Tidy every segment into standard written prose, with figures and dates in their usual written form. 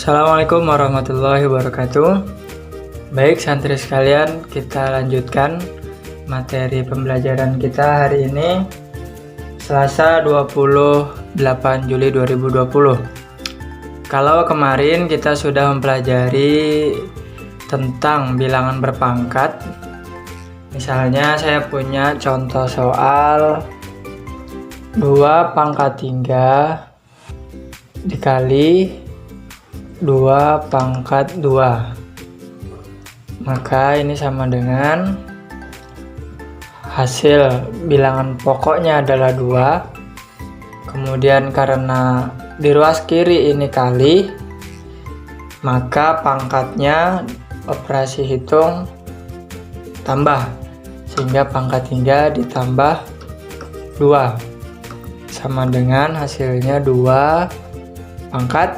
Assalamualaikum warahmatullahi wabarakatuh. Baik santri sekalian, kita lanjutkan materi pembelajaran kita hari ini, Selasa 28 Juli 2020. Kalau kemarin kita sudah mempelajari tentang bilangan berpangkat, misalnya saya punya contoh soal 2 pangkat 3 dikali 2 pangkat 2, maka ini sama dengan hasil bilangan pokoknya adalah 2, kemudian karena di ruas kiri ini kali, maka pangkatnya operasi hitung tambah, sehingga pangkat 3 ditambah 2 sama dengan hasilnya 2 pangkat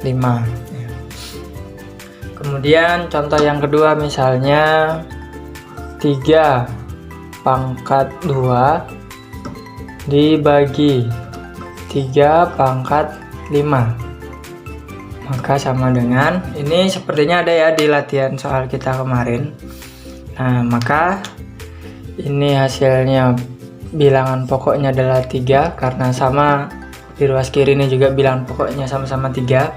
5. Kemudian contoh yang kedua, misalnya 3 pangkat 2 dibagi 3 pangkat 5, maka sama dengan ini, sepertinya ada ya di latihan soal kita kemarin. Nah, maka ini hasilnya bilangan pokoknya adalah 3 karena sama di ruas kiri ini juga bilangan pokoknya sama-sama 3.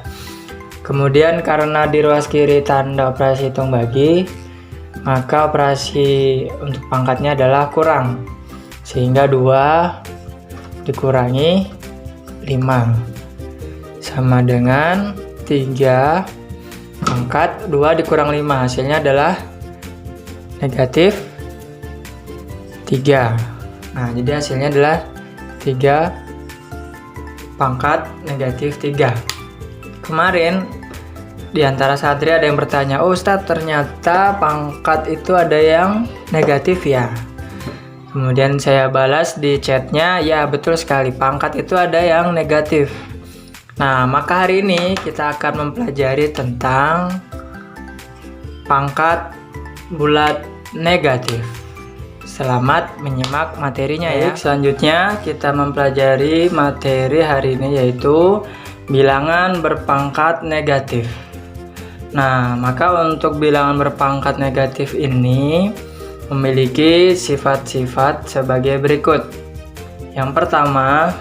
Kemudian karena di ruas kiri tanda operasi hitung bagi, maka operasi untuk pangkatnya adalah kurang, sehingga 2 dikurangi 5 sama dengan 3 pangkat 2 dikurang 5, hasilnya adalah negatif 3. Nah, jadi hasilnya adalah 3 pangkat negatif 3. Kemarin di antara santri ada yang bertanya, "Oh Ustadz, ternyata pangkat itu ada yang negatif ya?" Kemudian saya balas di chatnya, "Ya betul sekali, pangkat itu ada yang negatif." Nah, maka hari ini kita akan mempelajari tentang pangkat bulat negatif. Selamat menyimak materinya ya. Selanjutnya kita mempelajari materi hari ini, yaitu bilangan berpangkat negatif. Nah, maka untuk bilangan berpangkat negatif ini memiliki sifat-sifat sebagai berikut. Yang pertama,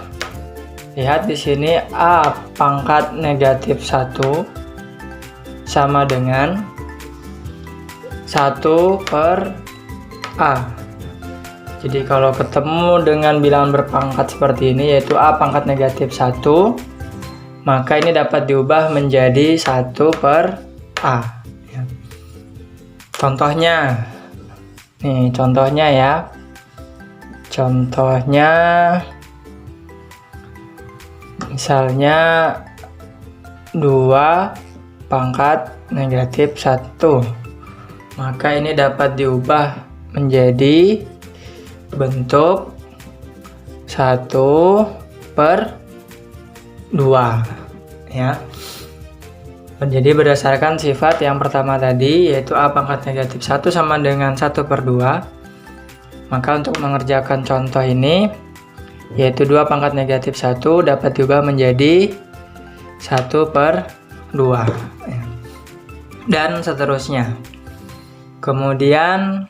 lihat di sini A pangkat negatif 1 sama dengan 1 per A. Jadi kalau ketemu dengan bilangan berpangkat seperti ini, yaitu A pangkat negatif 1, maka ini dapat diubah menjadi 1 per A. Contohnya, nih contohnya ya. Contohnya misalnya 2 pangkat negatif 1, maka ini dapat diubah menjadi bentuk 1 per 2 ya. Jadi berdasarkan sifat yang pertama tadi, yaitu A pangkat negatif 1 sama dengan 1 per 2, maka untuk mengerjakan contoh ini, yaitu 2 pangkat negatif 1 dapat diubah menjadi 1 per 2 ya. Dan seterusnya. Kemudian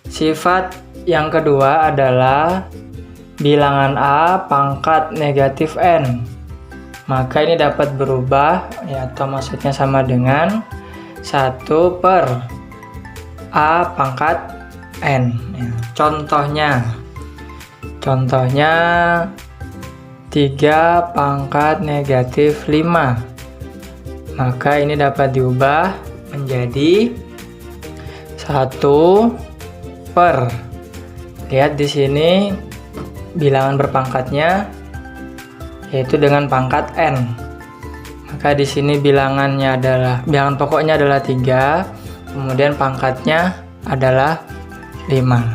sifat yang kedua adalah bilangan A pangkat negatif N, maka ini dapat berubah ya, atau maksudnya sama dengan 1 per A pangkat N ya. Contohnya 3 pangkat negatif 5, maka ini dapat diubah menjadi 1 per, lihat di sini bilangan berpangkatnya yaitu dengan pangkat N. Maka di sini bilangan pokoknya adalah 3, kemudian pangkatnya adalah 5.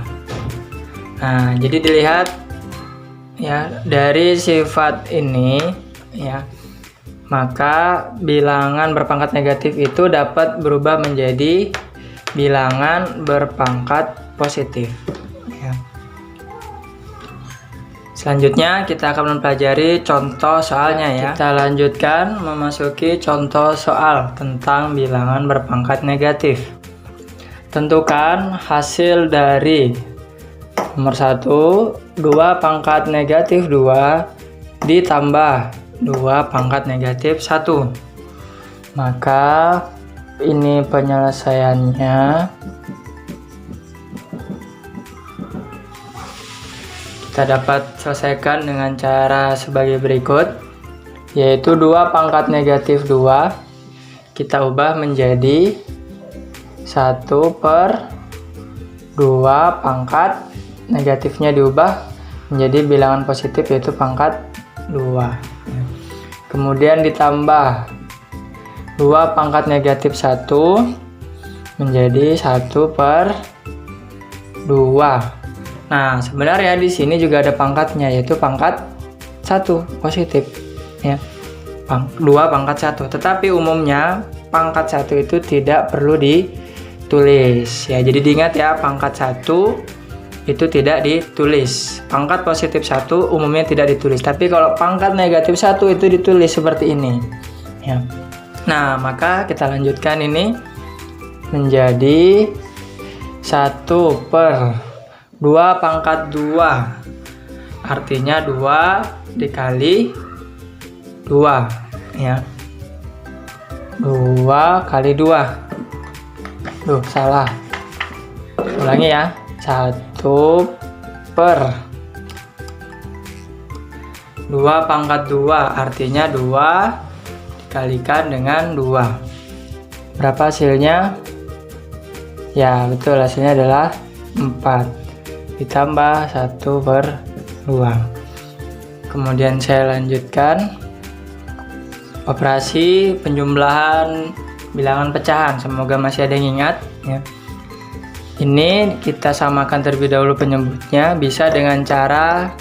Nah, jadi dilihat ya dari sifat ini ya, maka bilangan berpangkat negatif itu dapat berubah menjadi bilangan berpangkat positif ya. Selanjutnya kita akan mempelajari contoh soalnya ya. Kita lanjutkan memasuki contoh soal tentang bilangan berpangkat negatif. Tentukan hasil dari nomor 1, 2 pangkat negatif 2 ditambah 2 pangkat negatif 1. Maka ini penyelesaiannya. Kita dapat selesaikan dengan cara sebagai berikut, yaitu 2 pangkat negatif 2 kita ubah menjadi 1/2 pangkat negatifnya diubah menjadi bilangan positif, yaitu pangkat 2. Kemudian ditambah 2 pangkat negatif 1 menjadi 1/2. Nah, sebenarnya di sini juga ada pangkatnya, yaitu pangkat 1 positif ya. 2 pangkat 1. Tetapi umumnya pangkat 1 itu tidak perlu ditulis ya. Jadi diingat ya, pangkat 1 itu tidak ditulis. Pangkat positif 1 umumnya tidak ditulis. Tapi kalau pangkat negatif 1 itu ditulis seperti ini ya. Nah, maka kita lanjutkan ini menjadi 1/2 pangkat 2, artinya 2 dikali 2 ya. 2 kali 2. Salah. Ulangi ya. 1/2 pangkat 2, artinya 2 dikalikan dengan 2. Berapa hasilnya? Ya, betul, hasilnya adalah 4 ditambah 1/2. Kemudian saya lanjutkan operasi penjumlahan bilangan pecahan. Semoga masih ada yang ingat ya. Ini kita samakan terlebih dahulu penyebutnya, bisa dengan cara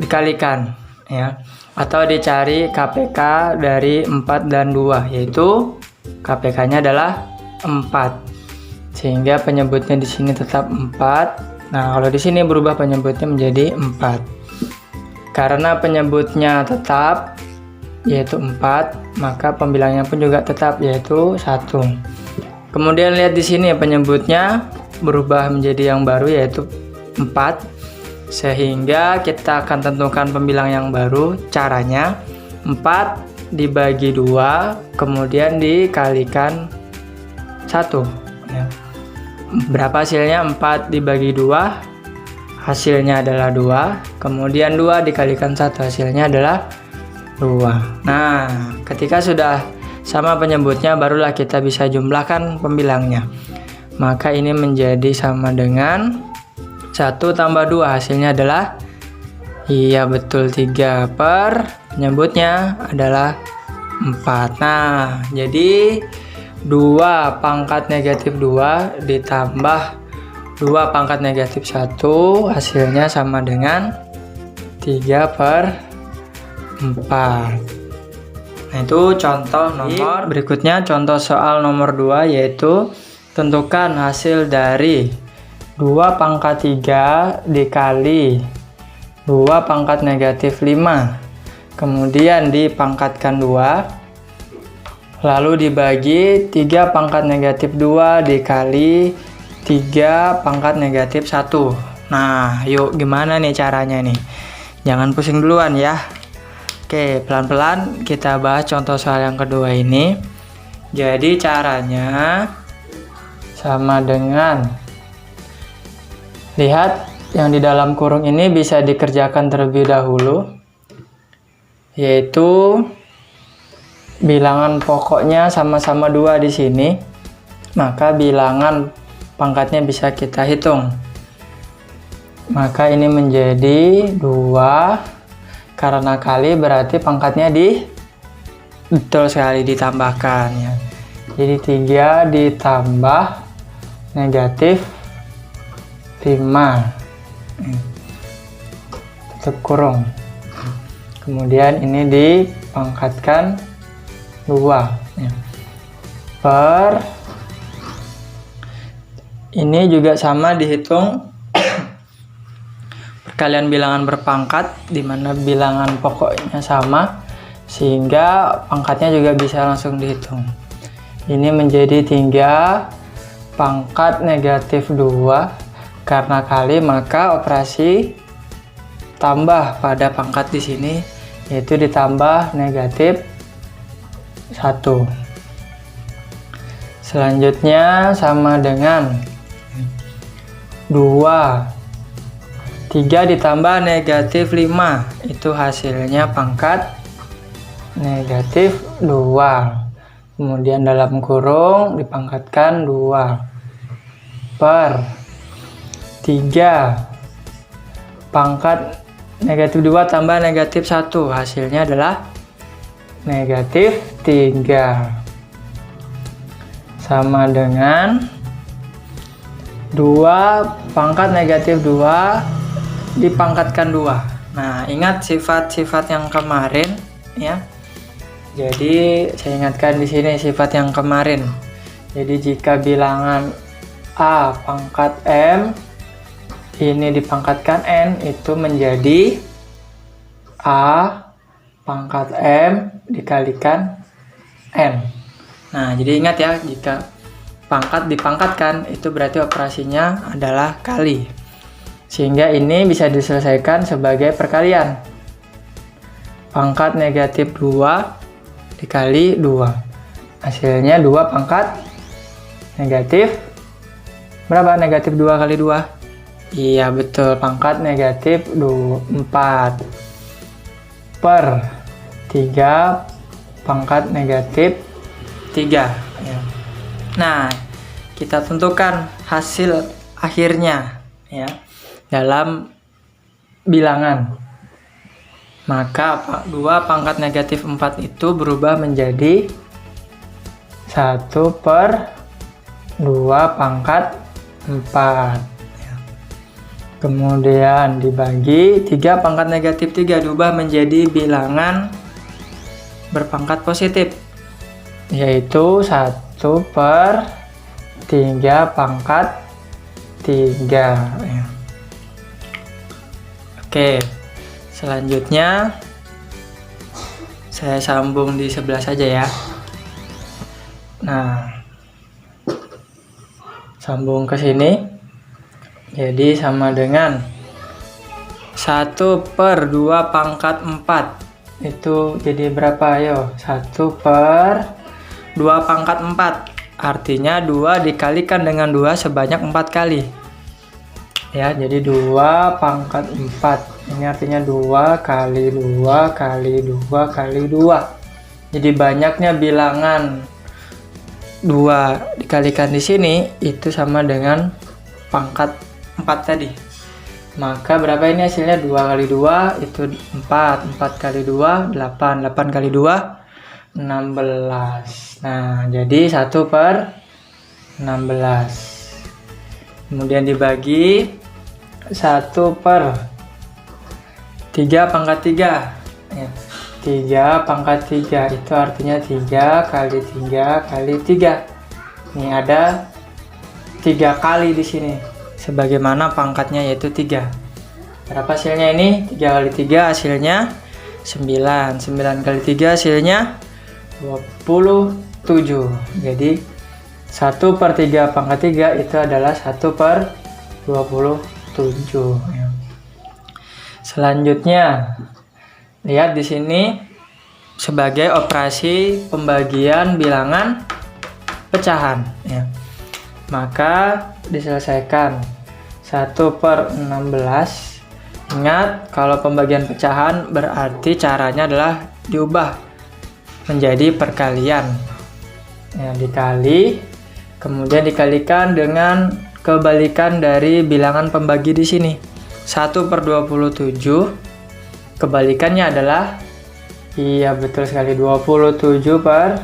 dikalikan ya, atau dicari KPK dari 4 dan 2, yaitu KPK-nya adalah 4. Sehingga penyebutnya di sini tetap 4. Nah, kalau di sini berubah penyebutnya menjadi 4. Karena penyebutnya tetap yaitu 4, maka pembilangnya pun juga tetap yaitu 1. Kemudian lihat di sini penyebutnya berubah menjadi yang baru yaitu 4. Sehingga kita akan tentukan pembilang yang baru. Caranya 4 dibagi 2 kemudian dikalikan 1 ya. Berapa hasilnya? 4 dibagi 2 hasilnya adalah 2, kemudian 2 dikalikan 1 hasilnya adalah 2. Nah, ketika sudah sama penyebutnya barulah kita bisa jumlahkan pembilangnya. Maka ini menjadi sama dengan 1 tambah 2 hasilnya adalah, iya betul, 3 per penyebutnya adalah 4. Nah, jadi 2 pangkat negatif 2 ditambah 2 pangkat negatif 1 hasilnya sama dengan 3/4. Nah, itu contoh nomor. Berikutnya contoh soal nomor 2, yaitu tentukan hasil dari 2 pangkat 3 dikali 2 pangkat negatif 5 kemudian dipangkatkan 2 lalu dibagi 3 pangkat negatif 2 dikali 3 pangkat negatif 1. Nah, yuk gimana nih caranya nih? Jangan pusing duluan ya. Oke, pelan-pelan kita bahas contoh soal yang kedua ini. Jadi caranya sama dengan, lihat yang di dalam kurung ini bisa dikerjakan terlebih dahulu, yaitu bilangan pokoknya sama-sama 2 di sini, maka bilangan pangkatnya bisa kita hitung. Maka ini menjadi 2 karena kali berarti pangkatnya betul sekali ditambahkan ya. Jadi 3 ditambah negatif 5 tutup kurung. Kemudian ini dipangkatkan 2 ya. Per ini juga sama dihitung sekalian bilangan berpangkat, di mana bilangan pokoknya sama, sehingga pangkatnya juga bisa langsung dihitung. Ini menjadi 3 pangkat negatif 2, karena kali maka operasi tambah pada pangkat di sini, yaitu ditambah negatif 1. Selanjutnya sama dengan 2. 3 ditambah negatif 5, itu hasilnya pangkat negatif 2. Kemudian dalam kurung dipangkatkan 2 per 3 pangkat negatif 2 tambah negatif 1, hasilnya adalah negatif 3. Sama dengan 2 pangkat negatif 2 dipangkatkan 2. Nah, ingat sifat-sifat yang kemarin ya. Jadi saya ingatkan di sini sifat yang kemarin. Jadi jika bilangan A pangkat M ini dipangkatkan N, itu menjadi A pangkat M dikalikan N. Nah, jadi ingat ya, jika pangkat dipangkatkan itu berarti operasinya adalah kali. Sehingga ini bisa diselesaikan sebagai perkalian. Pangkat negatif 2 dikali 2, hasilnya 2 pangkat negatif berapa? Negatif 2 kali 2, iya betul, pangkat negatif 4 per 3 pangkat negatif 3 ya. Nah, kita tentukan hasil akhirnya ya dalam bilangan. Maka 2 pangkat negatif 4 itu berubah menjadi 1 per 2 pangkat 4. Kemudian dibagi 3 pangkat negatif 3 diubah menjadi bilangan berpangkat positif, yaitu 1 per 3 pangkat 3 ya. Oke, selanjutnya saya sambung di sebelah saja ya. Nah, sambung ke sini, jadi sama dengan 1 per 2 pangkat 4, itu jadi berapa? Ayo, 1 per 2 pangkat 4, artinya 2 dikalikan dengan 2 sebanyak 4 kali ya. Jadi 2 pangkat 4, ini artinya 2 kali 2 kali 2 kali 2. Jadi banyaknya bilangan 2 dikalikan di sini itu sama dengan pangkat 4 tadi. Maka berapa ini hasilnya? 2 kali 2 itu 4, 4 kali 2 8, 8 kali 2 16. Nah, jadi 1 per 16. Kemudian dibagi 1 per 3 pangkat 3 ya. 3 pangkat 3 itu artinya 3 kali 3 kali 3. Ini ada 3 kali di sini, sebagaimana pangkatnya yaitu 3. Berapa hasilnya ini? 3 kali 3 hasilnya 9. 9 kali 3 hasilnya 27. Jadi 1 per 3 pangkat 3 itu adalah 1 per 27 ya. Selanjutnya lihat di sini sebagai operasi pembagian bilangan pecahan ya. Maka diselesaikan 1 per 16. Ingat, kalau pembagian pecahan berarti caranya adalah diubah menjadi perkalian ya, dikali kemudian dikalikan dengan kebalikan dari bilangan pembagi di sini. 1 per 27 kebalikannya adalah, iya betul sekali, 27 per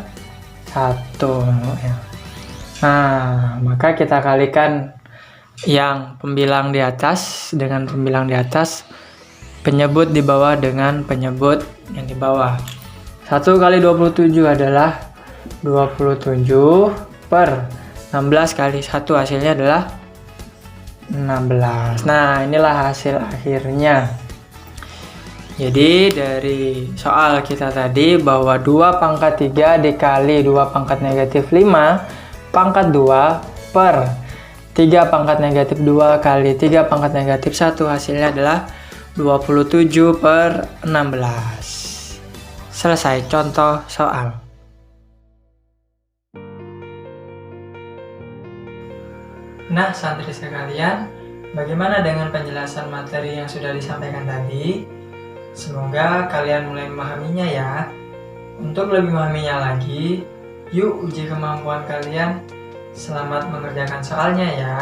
1 ya. Nah, maka kita kalikan yang pembilang di atas dengan pembilang di atas, penyebut di bawah dengan penyebut yang di bawah. 1 kali 27 adalah 27 per 16 kali 1, hasilnya adalah 16. Nah, inilah hasil akhirnya. Jadi dari soal kita tadi bahwa 2 pangkat 3 dikali 2 pangkat negatif 5 pangkat 2 per 3 pangkat negatif 2 kali 3 pangkat negatif 1 hasilnya adalah 27 per 16. Selesai contoh soal. Nah, santri sekalian, bagaimana dengan penjelasan materi yang sudah disampaikan tadi? Semoga kalian mulai memahaminya ya. Untuk lebih memahaminya lagi, yuk uji kemampuan kalian. Selamat mengerjakan soalnya ya.